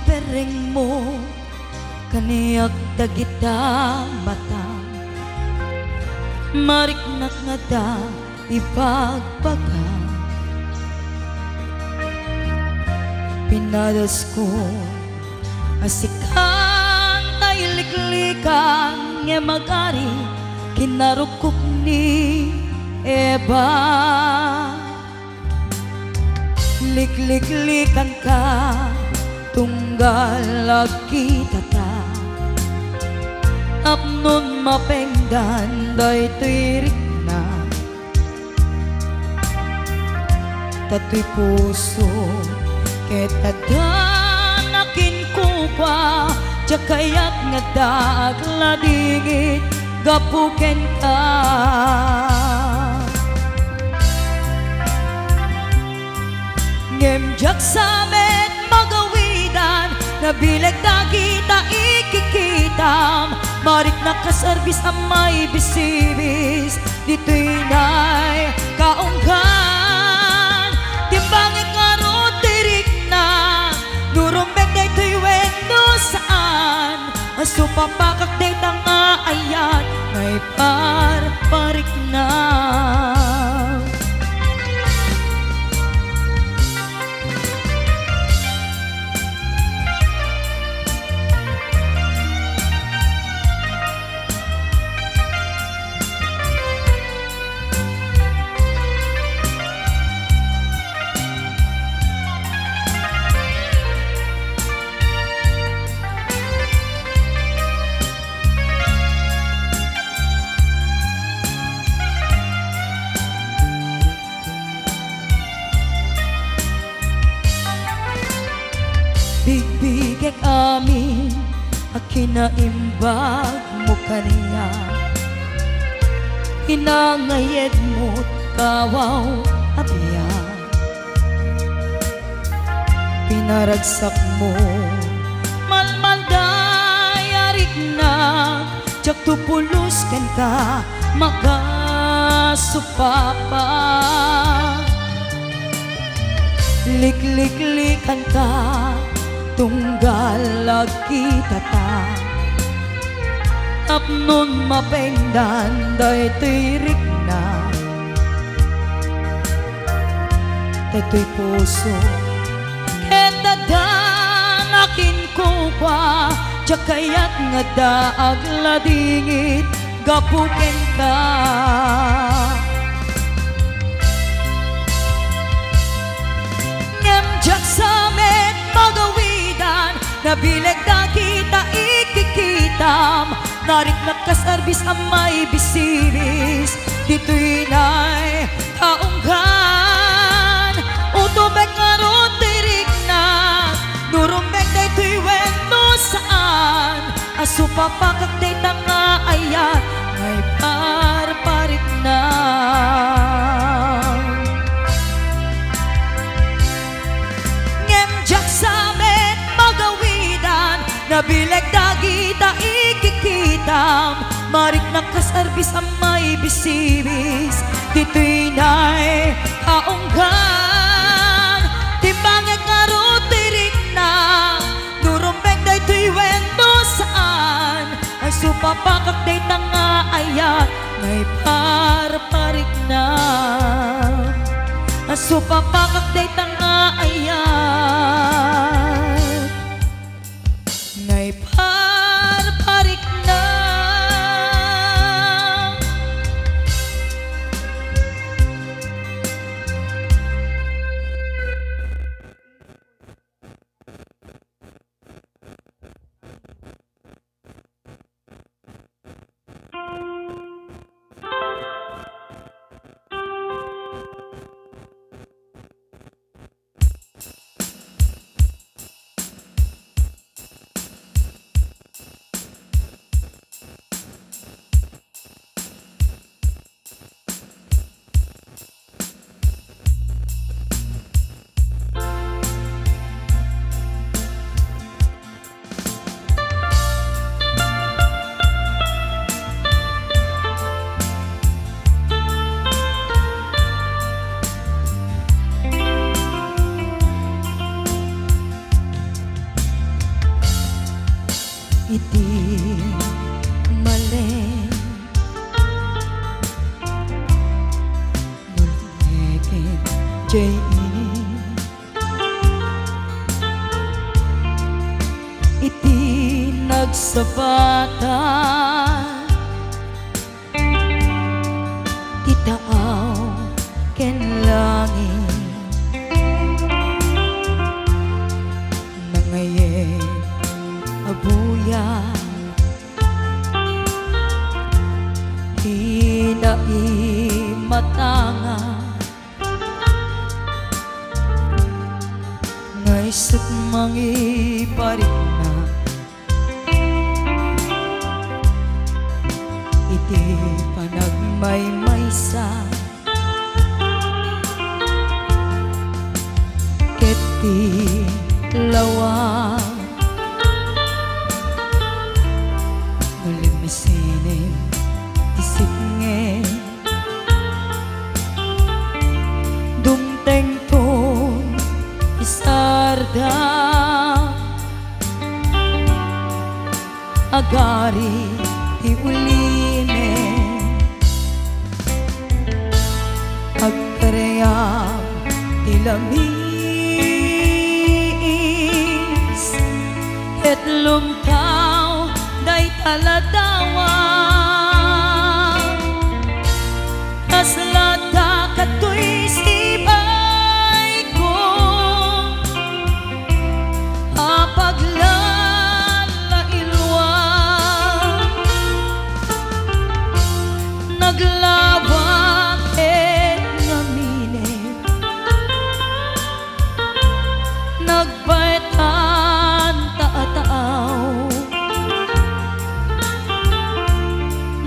pereng mo kaniyak dagita mata mariknak nga da ipagbaga pinadas ko asikan tayo liklikan nga magari kinarukop ni Eva likliklikan ka tunggal lagi tata apnon mapengdan day tirik na tatoy puso ketadan akin kupa jakayat nga dagladingit gapuken ka ngemjak samet magawidan nabilag dagita ikikitam marik nakasarbis amay bisibis dito'y nay kaunggan timbangin nga tirik na nurumbeng dayto'y wendo saan asupapakak day tanga ayan may parik na bigbigek amin akinaimbag mo kaniya hinangayed mo't kawaw abiya pinaragsak mo malmaldayarik na jak tupulus ken ka magasupapa likliklikan ka tunggal lagi tata apnon mapengdan day tirik na daytoy puso ketadan akin kupa jakayat nga daag ladingit gapuken ka ngemjak samet magawidan nabilag dakita ikikitam narik nakasarbis amay bisibis dito'y nay kaunggan utubek nga tirik na nurumbek dayto'y wendo saan asupapakak day tanga ayan may parik na ngemjak samet magawidan nabilag dagita ikikitam marik nakasarbis amay bisibis dito'y nay kaunggan timbangin nga tirik na nurumbeng dayto'y wendo saan ay supapakak day tanga ayan may parik na supapakak day tanga ayan ngay parik na ini iti nagsabatan titaaw ken langit nangayen abuya matanga ngay sut mangi parina iti panagmaymaysa ket ti lawang nulimisinin ti siknge dumteng ton isarda agari ti ulime agkareyam ti lamis et lumtaw day taladawa kaslata katoy sibay ko apaglalailuwa naglawak et ngamine nagbaitan taataaw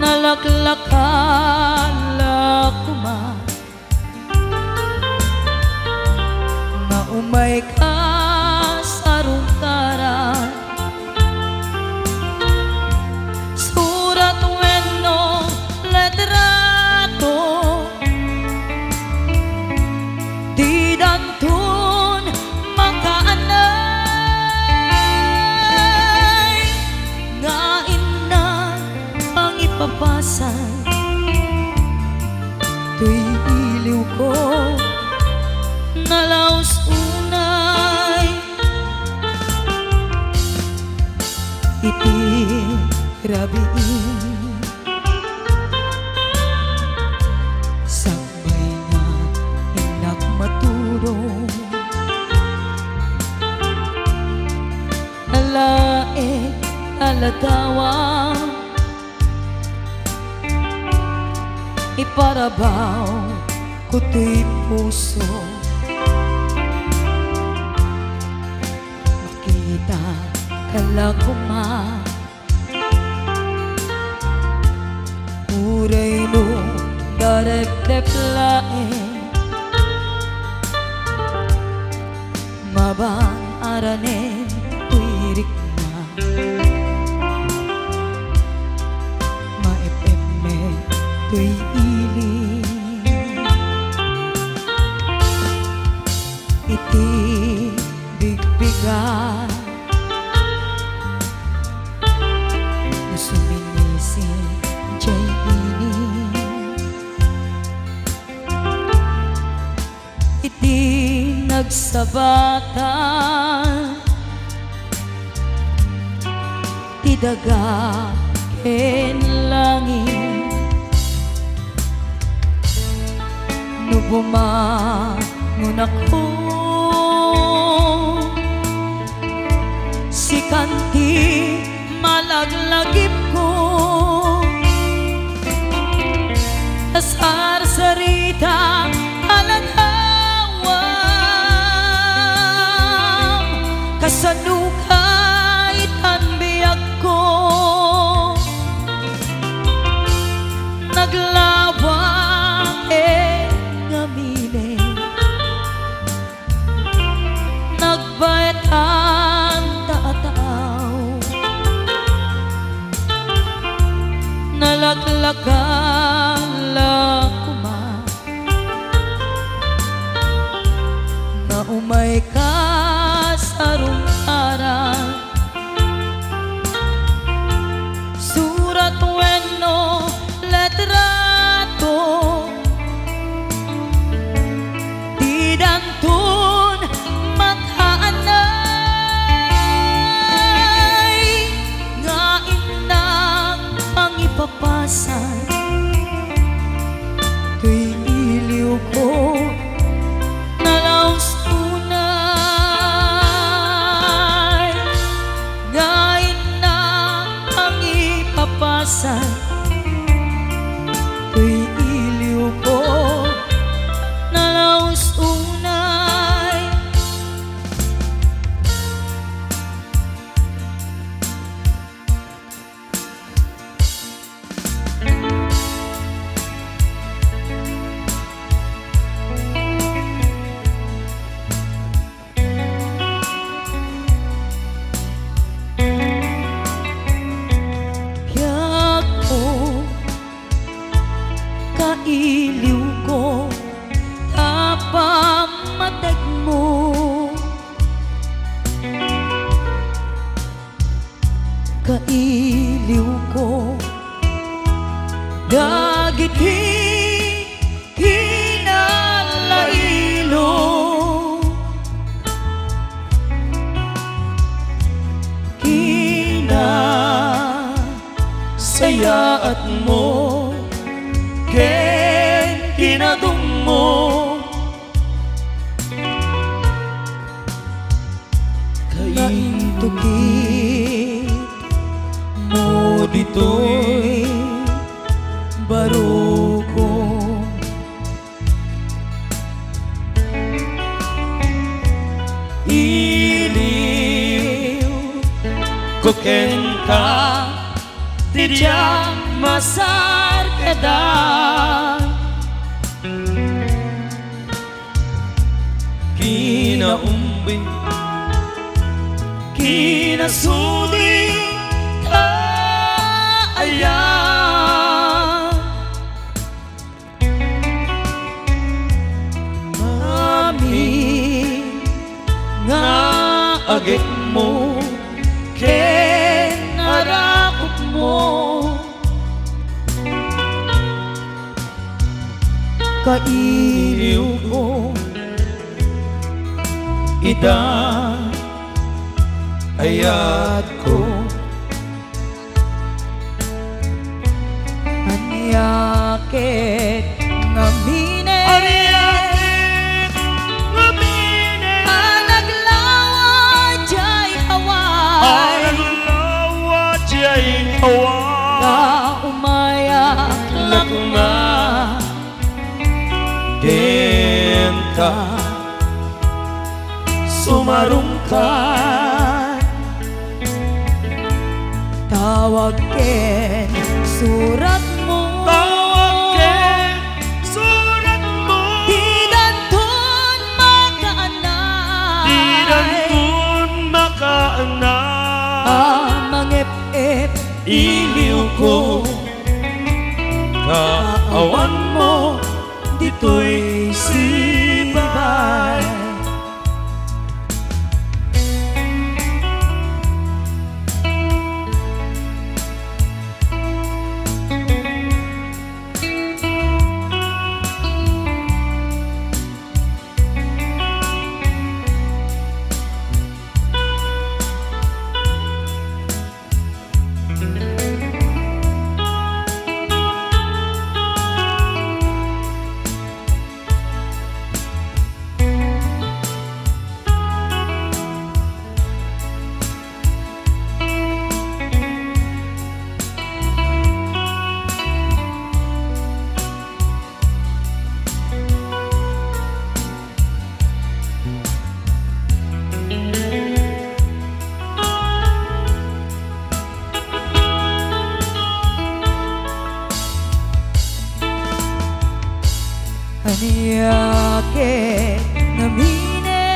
nalaklakala na umay ka sa rungkaran surat wenno letrato di dantun makaanay nga inan pangipapasan tuy iliw ko nalaos unay iti rabiin sabay nga inak maturo nalae aladawa iparabaw kuto'y puso makita kalakuma uray no darep-deplae mabang aranen tuirik na maepeme tuy ili iti bigbigan na suminisi jay ini iti nagsabatan ti daga ken langit no bumangon ako si kanti malaglagip ko sarsarita alanhawam kasanukay tanbiyak ko naglawang ngamine nagbaitan taataaw nalaklakala na umay ka sa rungkaran surat wenno letrato di kailiw ko tapamatag mo. Kailiw ko dagit hinalailo. Sayaat mo ken kinadum mo. Kaintukit mo dito'y baruko. Iliw ko ken ka tidya masarkadan. Kinaumbing kinasudi kaayan. Amin nga agit mo ken arakop mo. Kailiw ko ida ayat ko. Anyakit ngamine, anyakit ngamine, anaglawa jay haway, anaglawa jay haway. Na umayak lakuna ken ka sumarungkat. Tawag ken surat mo, tawag ken surat mo. Di dantun makaanay, di dantun makaanay. Mangep-ep iliw ko kaawan mo dito'y sibay. Anyakit ngamine,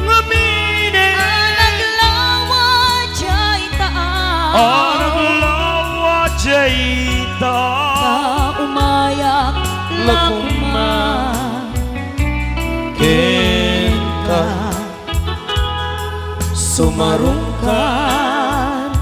ngamine, anaglawa jay taan, anaglawa jay taan. Ta umayak lakuma ken ka sumarungkat.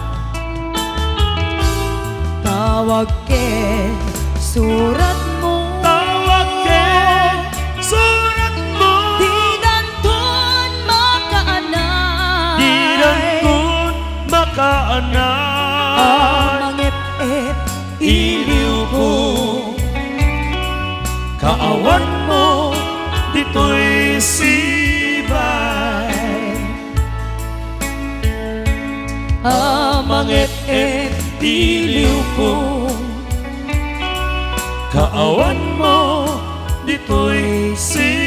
Tawag ken surat mo, tawag ken surat mo. Di dantun makaanay, di dantun makaanay. Mangep-ep iliw ko kaawan mo dito'y sibay. Mangep-ep iliw ko kaawan mo dito'y sibay.